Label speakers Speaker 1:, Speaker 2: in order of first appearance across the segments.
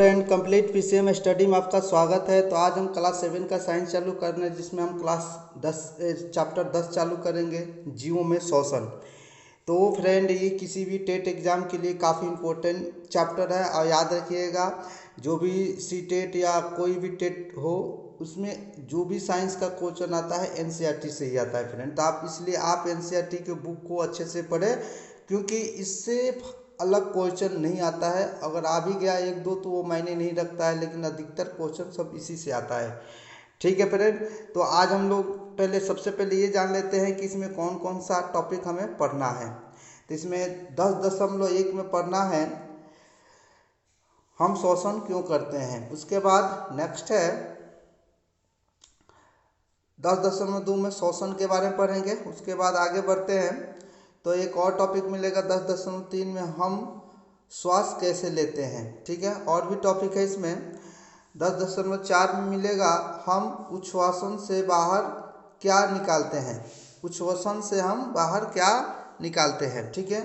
Speaker 1: Friend, complete PCM study में आपका स्वागत है। तो आज हम क्लास 7 का साइंस चालू कर रहे हैं, जिसमें हम चैप्टर 10 चालू करेंगे, जीवों में शोषण। तो फ्रेंड, ये किसी भी टेट एग्ज़ाम के लिए काफ़ी इम्पोर्टेंट चैप्टर है। और याद रखिएगा, जो भी सी टेट या कोई भी टेट हो, उसमें जो भी साइंस का क्वेश्चन आता है एनसीईआरटी से ही आता है फ्रेंड। तो इसलिए आप एनसीईआरटी के बुक को अच्छे से पढ़ें, क्योंकि इससे अलग क्वेश्चन नहीं आता है। अगर आ भी गया एक दो तो वो मायने नहीं रखता है, लेकिन अधिकतर क्वेश्चन सब इसी से आता है। ठीक है फ्रेंड, तो आज हम लोग सबसे पहले ये जान लेते हैं कि इसमें कौन कौन सा टॉपिक हमें पढ़ना है। तो इसमें 10.1 में पढ़ना है हम शोषण क्यों करते हैं। उसके बाद नेक्स्ट है 10.2 में शोषण के बारे में पढ़ेंगे। उसके बाद आगे बढ़ते हैं तो एक और टॉपिक मिलेगा 10.3 में हम श्वास कैसे लेते हैं। ठीक है, और भी टॉपिक है इसमें। 10.4 में मिलेगा हम उच्छ्वासन से बाहर क्या निकालते हैं। उच्छ्वासन से हम बाहर क्या निकालते हैं। ठीक है,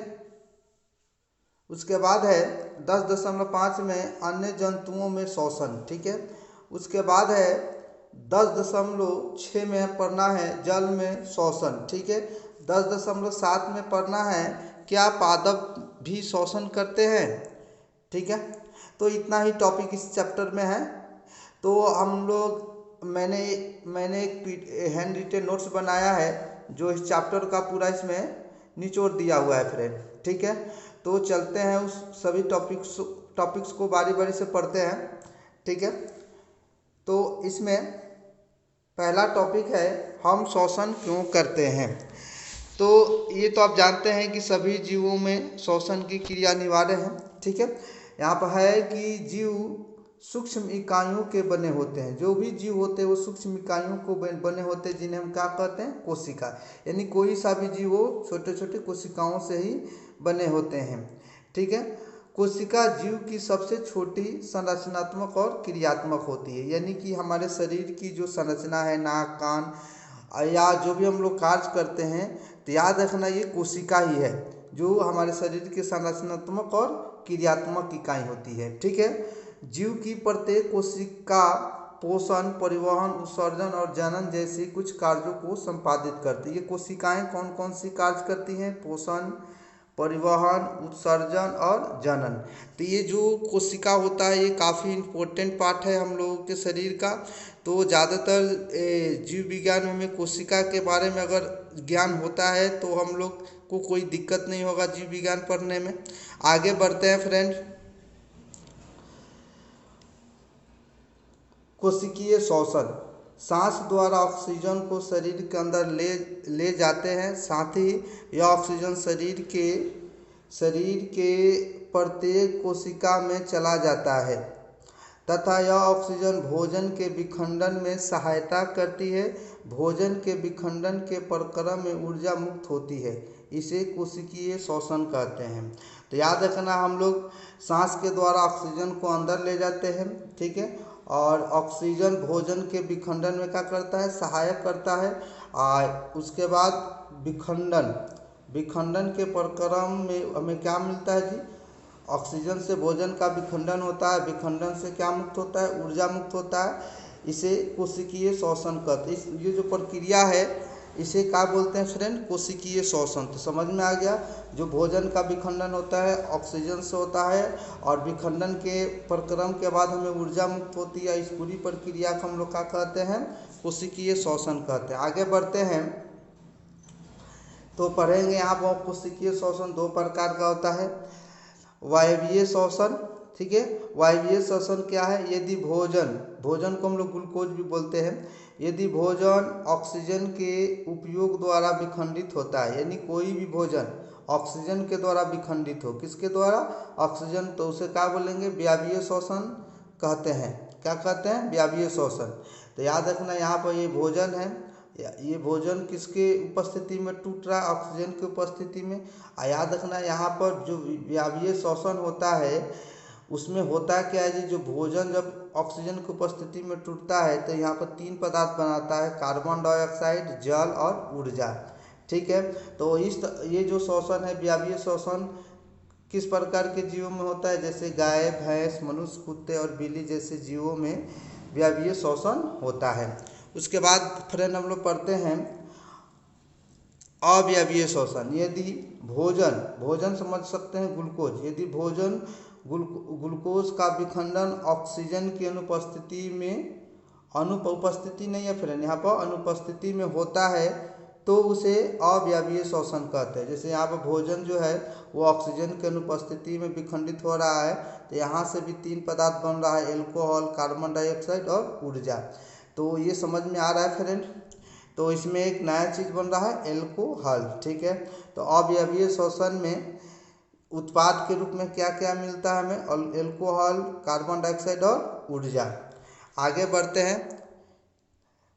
Speaker 1: उसके बाद है 10.5 में अन्य जंतुओं में शोषण। ठीक है, उसके बाद है 10.6 में पढ़ना है जल में शोषण। ठीक है, 10.7 में पढ़ना है क्या पादप भी शोषण करते हैं। ठीक है, तो इतना ही टॉपिक इस चैप्टर में है। तो हम लोग मैंने एक हैंड रिटेन नोट्स बनाया है, जो इस चैप्टर का पूरा इसमें निचोड़ दिया हुआ है फ्रेंड। ठीक है, तो चलते हैं उस सभी टॉपिक्स को बारी बारी से पढ़ते हैं। ठीक है, तो इसमें पहला टॉपिक है हम शोषण क्यों करते हैं। तो ये तो आप जानते हैं कि सभी जीवों में शोषण की क्रिया अनिवार्य है। ठीक है, यहाँ पर है कि जीव सूक्ष्म इकाइयों के बने होते हैं। जो भी जीव होते हैं वो सूक्ष्म इकाइयों को बने होते हैं, जिन्हें हम क्या कहते हैं, कोशिका। यानी कोई सा भी जीव हो छोटे छोटे कोशिकाओं से ही बने होते हैं। ठीक है, कोशिका जीव की सबसे छोटी संरचनात्मक और क्रियात्मक होती है। यानी कि हमारे शरीर की जो संरचना है, नाक कान या जो भी हम लोग कार्य करते हैं, तो याद रखना ये कोशिका ही है जो हमारे शरीर की संरचनात्मक और क्रियात्मक इकाई होती है। ठीक है, जीव की प्रत्येक कोशिका पोषण, परिवहन, उत्सर्जन और जनन जैसे कुछ कार्यों को संपादित करती है। ये कोशिकाएं कौन कौन सी कार्य करती हैं? पोषण, परिवहन, उत्सर्जन और जनन। तो ये जो कोशिका होता है ये काफ़ी इम्पोर्टेंट पार्ट है हम लोगों के शरीर का। तो ज़्यादातर जीव विज्ञान में हमें कोशिका के बारे में अगर ज्ञान होता है तो हम लोग को कोई दिक्कत नहीं होगा जीव विज्ञान पढ़ने में। आगे बढ़ते हैं फ्रेंड। कोशिकीय शोषण, सांस द्वारा ऑक्सीजन को शरीर के अंदर ले जाते हैं। साथ ही यह ऑक्सीजन शरीर के प्रत्येक कोशिका में चला जाता है तथा यह ऑक्सीजन भोजन के विखंडन में सहायता करती है। भोजन के विखंडन के प्रक्रम में ऊर्जा मुक्त होती है। इसे कोशिकीय शोषण कहते हैं। तो याद रखना, हम लोग सांस के द्वारा ऑक्सीजन को अंदर ले जाते हैं। ठीक है, और ऑक्सीजन भोजन के विखंडन में क्या करता है? सहायक करता है। और उसके बाद विखंडन के प्रक्रम में हमें क्या मिलता है जी? ऑक्सीजन से भोजन का विखंडन होता है। विखंडन से क्या मुक्त होता है? ऊर्जा मुक्त होता है। इसे कोशिकीय शोषण कहते हैं। ये जो प्रक्रिया है इसे क्या बोलते हैं फ्रेंड? कोशिकीय शोषण। तो समझ में आ गया, जो भोजन का विखंडन होता है ऑक्सीजन से होता है, और विखंडन के प्रक्रम के बाद हमें ऊर्जा मुक्त होती है। इस पूरी प्रक्रिया को हम लोग क्या कहते हैं? कोशिकीय शोषण कहते हैं। आगे बढ़ते हैं तो पढ़ेंगे यहाँ पर कोशिकीय शोषण दो प्रकार का होता है। वायवीय शोषण। ठीक है, वायवीय शोषण क्या है? यदि भोजन को हम लोग ग्लूकोज भी बोलते हैं। यदि भोजन ऑक्सीजन के उपयोग द्वारा विखंडित होता है, यानी कोई भी भोजन ऑक्सीजन के द्वारा विखंडित हो, किसके द्वारा? ऑक्सीजन, तो उसे क्या बोलेंगे? वायवीय शोषण कहते हैं। क्या कहते हैं? वायवीय शोषण। तो याद रखना, यहाँ पर ये भोजन है, ये भोजन किसके उपस्थिति में टूट रहा है? ऑक्सीजन की उपस्थिति में। याद रखना, यहाँ पर जो वायवीय शोषण होता है उसमें होता क्या है जी? जो भोजन जब ऑक्सीजन की उपस्थिति में टूटता है तो यहाँ पर 3 पदार्थ बनाता है, कार्बन डाइऑक्साइड, जल और ऊर्जा। ठीक है, तो ये जो शोषण है वायवीय शोषण किस प्रकार के जीवों में होता है, जैसे गाय, भैंस, मनुष्य, कुत्ते और बिल्ली जैसे जीवों में वायवीय श्वसन होता है। उसके बाद फ्रेंड हम लोग पढ़ते हैं अवायवीय श्वसन। यदि भोजन भोजन समझ सकते हैं ग्लूकोज, यदि भोजन ग्लूकोज का विखंडन ऑक्सीजन की अनुपस्थिति में उपस्थिति नहीं है फ्रेंड, यहाँ पर अनुपस्थिति में होता है तो उसे अवायवीय श्वसन कहते हैं। जैसे यहाँ पर भोजन जो है वो ऑक्सीजन की अनुपस्थिति में विखंडित हो रहा है, तो यहाँ से भी 3 पदार्थ बन रहा है, एल्कोहल, कार्बन डाइऑक्साइड और ऊर्जा। तो ये समझ में आ रहा है फ्रेंड। तो इसमें एक नया चीज़ बन रहा है एल्कोहल, ठीक है। तो अवायवीय श्वसन में उत्पाद के रूप में क्या क्या मिलता है हमें, एल्कोहल, कार्बन डाइऑक्साइड और ऊर्जा। आगे बढ़ते हैं।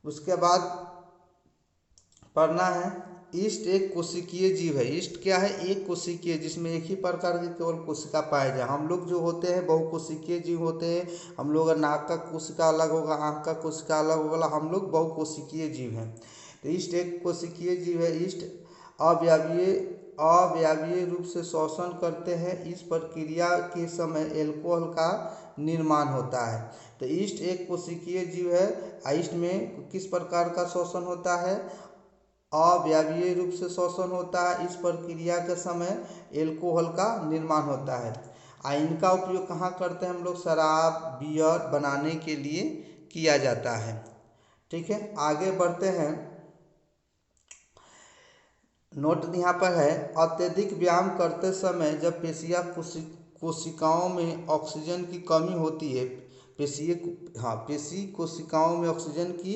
Speaker 1: उसके बाद पढ़ना है ईस्ट एक कोशिकीय जीव है। ईस्ट क्या है, एक कोशिकीय, जिसमें एक ही प्रकार की केवल कोशिका पाए जाए। हम लोग जो होते हैं बहुकोशिकीय जीव होते हैं। हम लोग नाक का कोशिका अलग होगा, आँख का कोशिका अलग होगा, हम लोग बहुकोशिकीय जीव हैं। तो ईस्ट एक कोशिकीय जीव है। ईस्ट अवायवीय रूप से श्वसन करते हैं। इस प्रक्रिया के समय एल्कोहल का निर्माण होता है। तो ईस्ट एक कोशिकीय जीव है। ईस्ट में किस प्रकार का श्वसन होता है, अवायवीय रूप से श्वसन होता है। इस प्रक्रिया के समय एल्कोहल का निर्माण होता है। इनका उपयोग कहाँ करते हैं हम लोग, शराब, बियर बनाने के लिए किया जाता है, ठीक है। आगे बढ़ते हैं। नोट यहाँ पर है, अत्यधिक व्यायाम करते समय जब कोशिकाओं में ऑक्सीजन की कमी होती है, पेशी कोशिकाओं में ऑक्सीजन की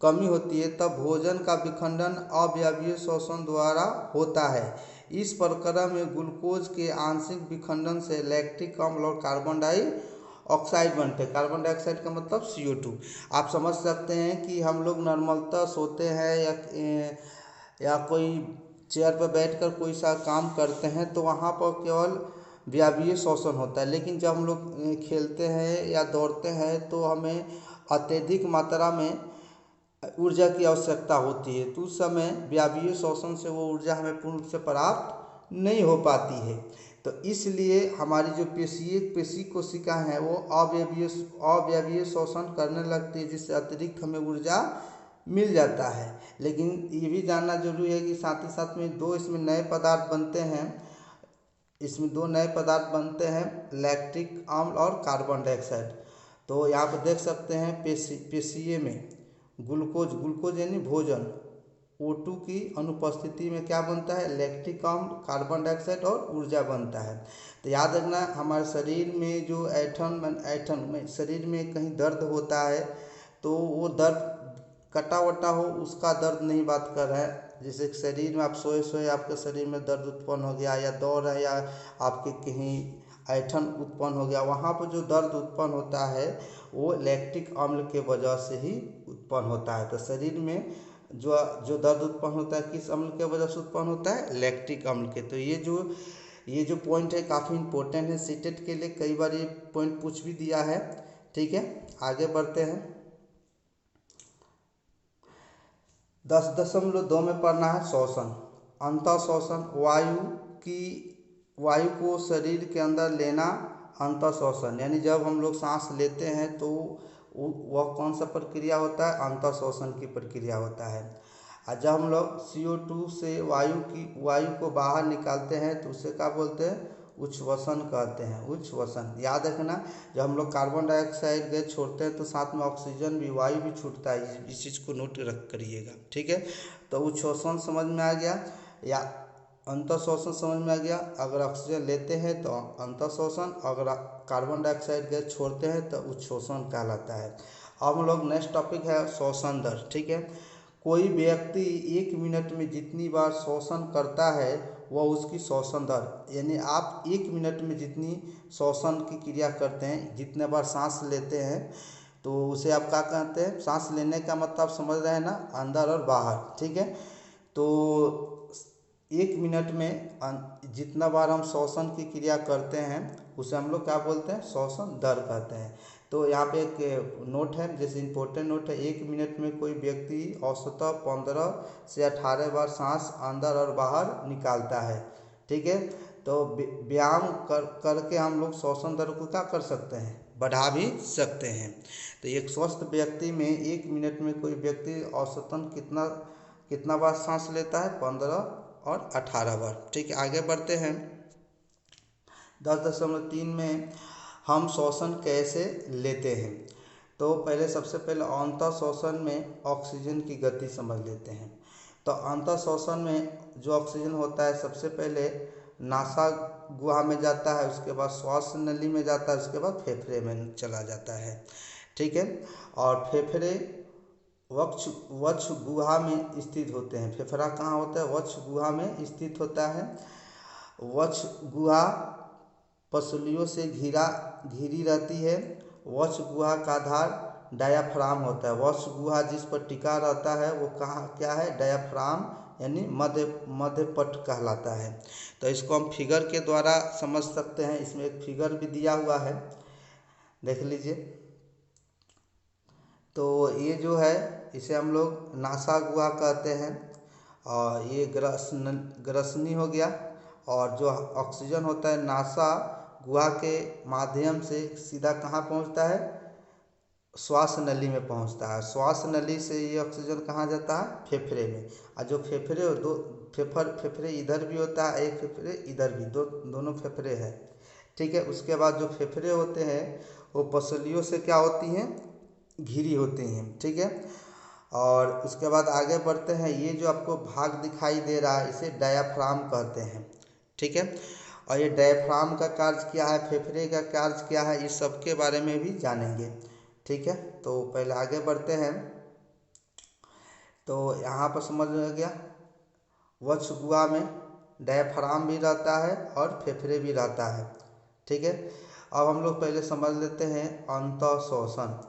Speaker 1: कमी होती है, तब भोजन का विखंडन अवायवीय श्वसन द्वारा होता है। इस प्रक्रिया में ग्लूकोज के आंशिक विखंडन से लैक्टिक अम्ल और कार्बन डाइऑक्साइड बनते हैं। कार्बन डाइऑक्साइड का मतलब CO2। आप समझ सकते हैं कि हम लोग नॉर्मलतः सोते हैं या कोई चेयर पर बैठकर कोई सा काम करते हैं तो वहाँ पर केवल वायवीय श्वसन होता है। लेकिन जब हम लोग खेलते हैं या दौड़ते हैं तो हमें अत्यधिक मात्रा में ऊर्जा की आवश्यकता होती है, तो उस समय वायवीय श्वसन से वो ऊर्जा हमें पूर्ण रूप से प्राप्त नहीं हो पाती है। तो इसलिए हमारी जो पेशी कोशिका है वो अवायवीय श्वसन करने लगती है, जिससे अतिरिक्त हमें ऊर्जा मिल जाता है। लेकिन ये भी जानना जरूरी है कि साथ ही साथ में इसमें नए पदार्थ बनते हैं। इसमें 2 नए पदार्थ बनते हैं, लैक्टिक अम्ल और कार्बन डाइऑक्साइड। तो यहाँ पर देख सकते हैं पेशीय में ग्लूकोज यानी भोजन, O2 की अनुपस्थिति में क्या बनता है, लैक्टिक अम्ल, कार्बन डाइऑक्साइड और ऊर्जा बनता है। तो याद रखना, हमारे शरीर में जो ऐठन में शरीर में कहीं दर्द होता है तो वो दर्द कटा वटा हो उसका दर्द नहीं बात कर रहे हैं। जैसे शरीर में आप सोए आपके शरीर में दर्द उत्पन्न हो गया, या दौड़ रहे या आपके कहीं ऐठन उत्पन्न हो गया, वहाँ पर जो दर्द उत्पन्न होता है वो लैक्टिक अम्ल के वजह से ही उत्पन्न होता है। तो शरीर में जो दर्द उत्पन्न होता है किस अम्ल के वजह से उत्पन्न होता है, लैक्टिक अम्ल के। तो ये जो पॉइंट है काफ़ी इंपॉर्टेंट है, सीटेट के लिए कई बार ये पॉइंट पूछ भी दिया है, ठीक है। आगे बढ़ते हैं। 10.2 में पढ़ना है श्वसन। अंतः श्वसन, वायु को शरीर के अंदर लेना अंतः श्वसन, यानी जब हम लोग सांस लेते हैं तो वह कौन सा प्रक्रिया होता है, अंतः श्वसन की प्रक्रिया होता है। और जब हम लोग CO2 से वायु को बाहर निकालते हैं तो उसे क्या बोलते हैं, उच्छ्वसन कहते हैं, उच्छ्वसन। याद रखना, जब हम लोग कार्बन डाइऑक्साइड गैस छोड़ते हैं तो साथ में ऑक्सीजन भी, वायु भी छूटता है। इस चीज़ को नोट रख करिएगा, ठीक है। तो उच्छ्वसन समझ में आ गया, या अंतः श्वसन समझ में आ गया। अगर ऑक्सीजन लेते हैं तो अंतः श्वसन, अगर कार्बन डाइऑक्साइड गैस छोड़ते हैं तो उच्छ्वसन कहलाता है। अब हम लोग नेक्स्ट टॉपिक है श्वसन दर, ठीक है। कोई व्यक्ति 1 मिनट में जितनी बार श्वसन करता है वह उसकी श्वसन दर, यानी आप 1 मिनट में जितनी श्वसन की क्रिया करते हैं, जितने बार सांस लेते हैं तो उसे आप क्या कहते हैं, सांस लेने का मतलब समझ रहे हैं ना, अंदर और बाहर, ठीक है। तो 1 मिनट में जितना बार हम श्वसन की क्रिया करते हैं उसे हम लोग क्या बोलते हैं, श्वसन दर कहते हैं। तो यहाँ पे एक नोट है, जैसे इंपॉर्टेंट नोट है, 1 मिनट में कोई व्यक्ति औसतः 15 से 18 बार सांस अंदर और बाहर निकालता है, ठीक है। तो व्यायाम करके हम लोग श्वसन दर को क्या कर सकते हैं, बढ़ा भी सकते हैं। तो एक स्वस्थ व्यक्ति में 1 मिनट में कोई व्यक्ति औसतन कितना बार सांस लेता है, 15 और 18 बार। ठीक है, आगे बढ़ते हैं। 10.3 में हम श्वसन कैसे लेते हैं। तो सबसे पहले अंतः श्वसन में ऑक्सीजन की गति समझ लेते हैं। तो अंतः श्वसन में जो ऑक्सीजन होता है सबसे पहले नासा गुहा में जाता है, उसके बाद श्वास नली में जाता है, उसके बाद फेफड़े में चला जाता है। ठीक है, और फेफड़े वक्ष गुहा में स्थित होते हैं। फेफड़ा कहाँ होता है, वक्ष गुहा में स्थित होता है। वक्ष गुहा पसलियों से घिरी रहती है। वक्ष गुहा का आधार डायाफ्राम होता है। वक्ष गुहा जिस पर टिका रहता है वो कहाँ क्या है, डायाफ्राम यानी मध्य पट कहलाता है। तो इसको हम फिगर के द्वारा समझ सकते हैं। इसमें एक फिगर भी दिया हुआ है, देख लीजिए। तो ये जो है इसे हम लोग नासा गुहा कहते हैं, और ये ग्रसनी हो गया। और जो ऑक्सीजन होता है नासा गुहा के माध्यम से सीधा कहाँ पहुँचता है, श्वास नली में पहुँचता है। श्वास नली से ये ऑक्सीजन कहाँ जाता है, फेफड़े में। और जो फेफड़े फेफड़े इधर भी होता है, एक फेफड़े इधर भी, दोनों फेफड़े हैं। ठीक है, उसके बाद जो फेफड़े होते हैं वो पसलियों से क्या होती हैं, घिरी होती हैं। ठीक है, और उसके बाद आगे बढ़ते हैं। ये जो आपको भाग दिखाई दे रहा है इसे डायाफ्राम कहते हैं। ठीक है, और ये डायाफ्राम का कार्य क्या है, फेफड़े का कार्य क्या है, इस सब के बारे में भी जानेंगे। ठीक है, तो पहले आगे बढ़ते हैं। तो यहाँ पर समझ में आ गया, वक्ष गुहा में डायाफ्राम भी रहता है और फेफड़े भी रहता है। ठीक है, अब हम लोग पहले समझ लेते हैं अंतः श्वसन।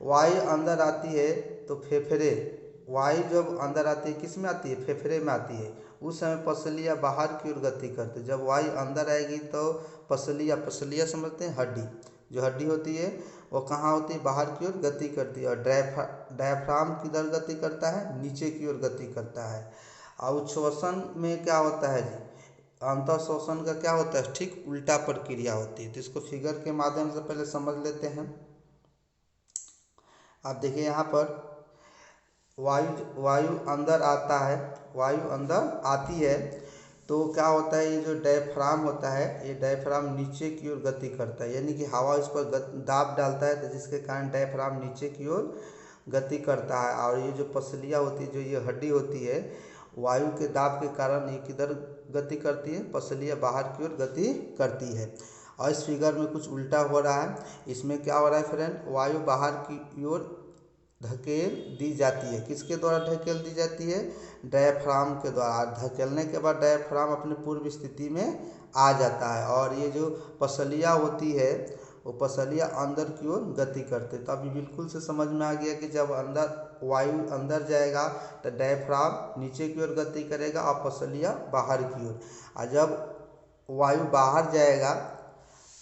Speaker 1: वायु अंदर आती है तो फेफड़े, वायु जब अंदर आती है किस में आती है, फेफड़े में आती है। उस समय पसलियाँ बाहर की ओर गति करती है। जब वायु अंदर आएगी तो पसलियाँ समझते हैं, हड्डी, जो हड्डी होती है वो कहाँ होती है, बाहर की ओर गति करती है। और डायाफ्राम किधर गति करता है, नीचे की ओर गति करता है। और उच्छ्वसन में क्या होता है जी, अंतः श्वसन का क्या होता है, ठीक उल्टा प्रक्रिया होती है। तो इसको फिगर के माध्यम से पहले समझ लेते हैं। आप देखिए यहाँ पर वायु अंदर आता है, वायु अंदर आती है तो क्या होता है, ये जो डायफ्राम होता है ये डायफ्राम नीचे की ओर गति करता है, यानी कि हवा इस पर दाब डालता है, तो जिसके कारण डायफ्राम नीचे की ओर गति करता है। और ये जो पसलियाँ होती है, जो ये हड्डी होती है, वायु के दाब के कारण ये किधर गति करती है, पसलियाँ बाहर की ओर गति करती है। और इस फिगर में कुछ उल्टा हो रहा है। इसमें क्या हो रहा है फ्रेंड, वायु बाहर की ओर धकेल दी जाती है। किसके द्वारा धकेल दी जाती है, डायफ्राम के द्वारा। धकेलने के बाद डायफ्राम अपने पूर्व स्थिति में आ जाता है, और ये जो पसलियाँ होती है वो पसलियाँ अंदर की ओर गति करते। तो अभी बिल्कुल से समझ में आ गया कि जब वायु अंदर जाएगा तो डायफ्राम नीचे की ओर गति करेगा और पसलियाँ बाहर की ओर। और जब वायु बाहर जाएगा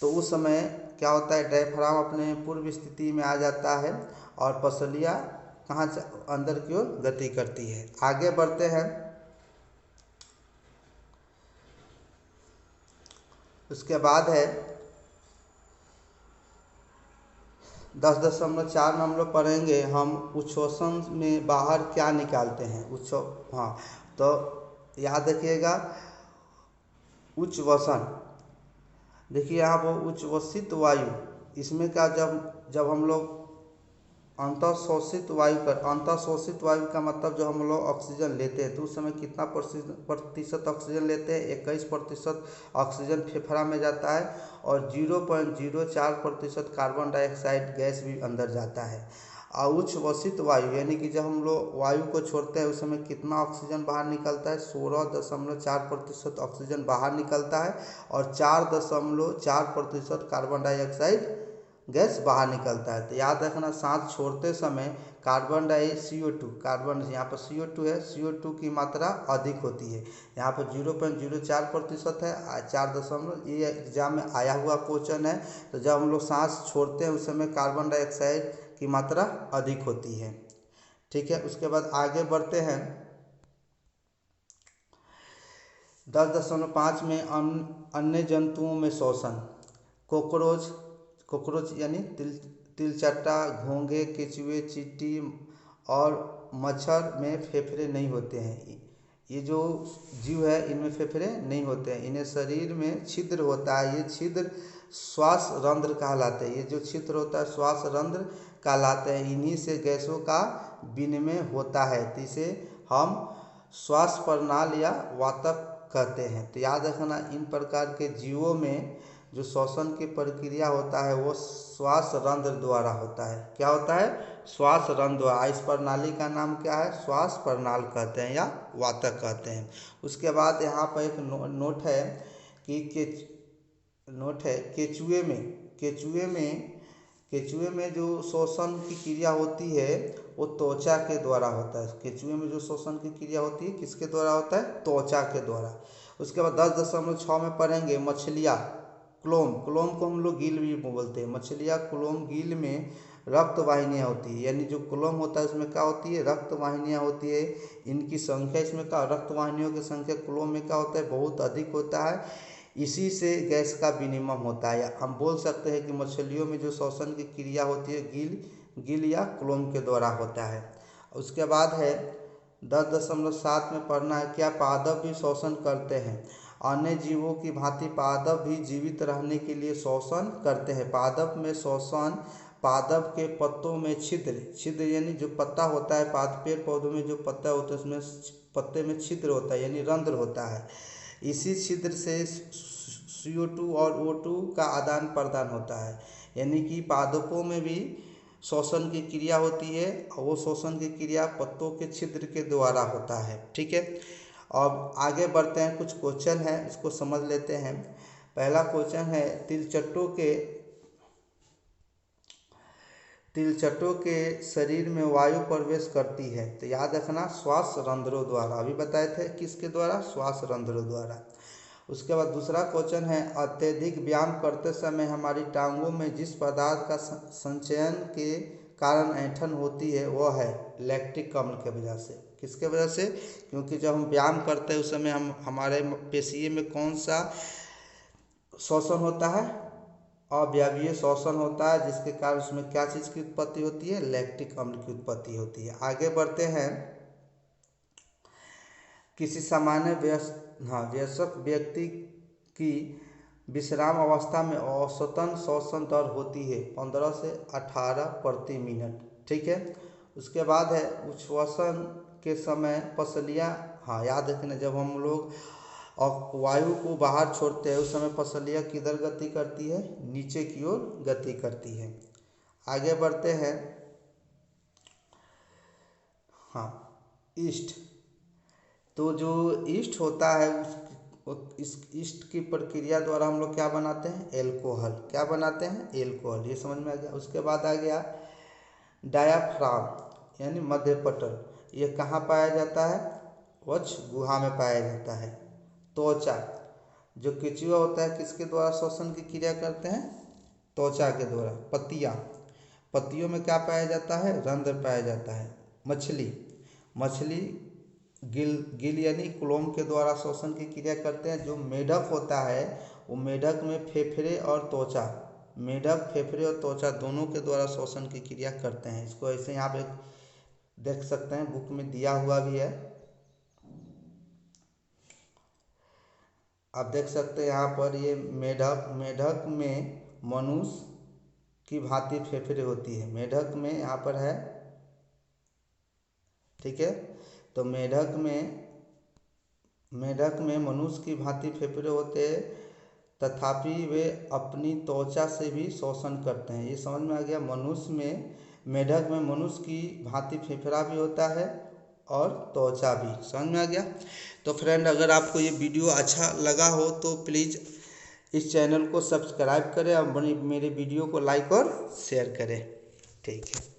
Speaker 1: तो उस समय क्या होता है, डायफ्राम अपने पूर्व स्थिति में आ जाता है और पसलियाँ कहाँ से अंदर की ओर गति करती है। आगे बढ़ते हैं। उसके बाद है 10.4 में हम लोग पढ़ेंगे हम उच्छ्वसन में बाहर क्या निकालते हैं। हाँ, तो याद रखिएगा, उच्छ्वसन, देखिए यहाँ पर उच्छ्वसित वायु, इसमें क्या, जब हम लोग अंतःशोषित वायु का मतलब जो हम लोग ऑक्सीजन लेते हैं तो उस समय कितना प्रतिशत ऑक्सीजन लेते हैं, 21% ऑक्सीजन फेफड़ा में जाता है और 0.04% कार्बन डाइऑक्साइड गैस भी अंदर जाता है। और उच्छ्वसित वायु यानी कि जब हम लोग वायु को छोड़ते हैं उस समय कितना ऑक्सीजन बाहर निकलता है, 16.4% ऑक्सीजन बाहर निकलता है और 4.4% कार्बन डाइऑक्साइड गैस बाहर निकलता है। तो याद रखना, सांस छोड़ते समय कार्बन यहाँ पर CO2 है, CO2 की मात्रा अधिक होती है। यहाँ पर 0.04% है, 4 ये एग्जाम में आया हुआ क्वेश्चन है। तो जब हम लोग सांस छोड़ते हैं उस समय कार्बन डाइऑक्साइड की मात्रा अधिक होती है। ठीक है, उसके बाद आगे बढ़ते हैं। 10.5 में अन्य जंतुओं में शोषण। कोकरोच यानी तिलचट्टा, घोंघे, केंचुए, चींटी और मच्छर में फेफड़े नहीं होते हैं। ये जो जीव है इनमें फेफड़े नहीं होते हैं। इन्हें शरीर में छिद्र होता है, ये छिद्र श्वास रंध्र कहलाते हैं। ये जो छिद्र होता है श्वास रंध्र कहलाते हैं। इन्हीं से गैसों का विनिमय होता है, तो इसे हम श्वास प्रणाली या वातक कहते हैं। तो याद रखना, इन प्रकार के जीवों में जो श्वसन की प्रक्रिया होता है वो श्वास रंध्र द्वारा होता है। क्या होता है? श्वास रंध्र द्वारा। इस प्रणाली का नाम क्या है? श्वास प्रणाली कहते हैं या वातक कहते हैं। उसके बाद यहाँ पर एक नोट है कि केंचुए में जो श्वसन की क्रिया होती है वो त्वचा के द्वारा होता है। केंचुए में जो श्वसन की क्रिया होती है किसके द्वारा होता है? त्वचा के द्वारा। उसके बाद 10.6 में पढ़ेंगे मछलियाँ क्लोम को हम लोग गिल भी बोलते हैं। मछलियाँ क्लोम गिल में रक्त वाहिनियाँ होती है, यानी जो क्लोम होता है उसमें क्या होती है? रक्त वाहिनियाँ होती है। इनकी संख्या इसमें क्या? रक्त वाहिनियों की संख्या क्लोम में क्या होता है? बहुत अधिक होता है। इसी से गैस का विनिमय होता है। हम बोल सकते हैं कि मछलियों में जो श्वसन की क्रिया होती है गिल या क्लोम के द्वारा होता है। उसके बाद है 10.7 में पढ़ना है, क्या पादप भी श्वसन करते हैं? अन्य जीवों की भांति पादप भी जीवित रहने के लिए श्वसन करते हैं। पादप में श्वसन पादप के पत्तों में छिद्र यानी जो पत्ता होता है, पेड़ पौधों में जो पत्ता होता है उसमें पत्ते में छिद्र होता है यानी रंध्र होता है। इसी छिद्र से CO2 और O2 का आदान प्रदान होता है। यानी कि पादपों में भी श्वसन की क्रिया होती है और वो श्वसन की क्रिया पत्तों के छिद्र के द्वारा होता है। ठीक है, अब आगे बढ़ते हैं। कुछ क्वेश्चन है इसको समझ लेते हैं। पहला क्वेश्चन है, तिलचट्टों के शरीर में वायु प्रवेश करती है, तो याद रखना श्वास रंध्रों द्वारा। अभी बताए थे किसके द्वारा? श्वास रंध्रों द्वारा। उसके बाद दूसरा क्वेश्चन है, अत्यधिक व्यायाम करते समय हमारी टांगों में जिस पदार्थ का संचयन के कारण ऐंठन होती है वह है लैक्टिक अम्ल के वजह से। किसके वजह से? क्योंकि जब हम व्यायाम करते हैं उस समय हमारे पेशियों में कौन सा श्वसन होता है? अव्यवीय श्वसन होता है, जिसके कारण उसमें क्या चीज़ की उत्पत्ति होती है? लैक्टिक अम्ल की उत्पत्ति होती है। आगे बढ़ते हैं, किसी सामान्य वयस्क व्यक्ति की विश्राम अवस्था में औसतन श्वसन दर होती है 15 से 18 प्रति मिनट। ठीक है, उसके बाद है उच्छ्वसन के समय पसलियाँ, याद रखना, जब हम लोग वायु को बाहर छोड़ते हैं उस समय पसलियाँ किधर गति करती है? नीचे की ओर गति करती है। आगे बढ़ते हैं, ईस्ट। तो जो ईस्ट होता है इस ईस्ट की प्रक्रिया द्वारा हम लोग क्या बनाते हैं? एल्कोहल। क्या बनाते हैं? एल्कोहल। ये समझ में आ गया। उसके बाद आ गया डायाफ्राम यानी मध्य पटल। ये कहाँ पाया जाता है? वक्ष गुहा में पाया जाता है। त्वचा, जो केंचुआ होता है किसके द्वारा श्वसन की क्रिया करते हैं? त्वचा के द्वारा। पत्तियों में क्या पाया जाता है? रंध्र पाया जाता है। मछली गिल यानी क्लोम के द्वारा श्वसन की क्रिया करते हैं। जो मेढक होता है वो मेढक में फेफड़े और त्वचा दोनों के द्वारा श्वसन की क्रिया करते हैं। इसको ऐसे यहाँ पे देख सकते हैं, बुक में दिया हुआ भी है, आप देख सकते हैं यहाँ पर। ये मेढक में मनुष्य की भांति फेफड़े होती है। मेढक में यहाँ पर है, ठीक है। तो मेढक में मनुष्य की भांति फेफड़े होते हैं, तथापि वे अपनी त्वचा से भी श्वसन करते हैं। ये समझ में आ गया। मेढक में मनुष्य की भांति फेफड़ा भी होता है और त्वचा भी। समझ में आ गया। तो फ्रेंड, अगर आपको ये वीडियो अच्छा लगा हो तो प्लीज़ इस चैनल को सब्सक्राइब करें और मेरे वीडियो को लाइक और शेयर करें। ठीक है।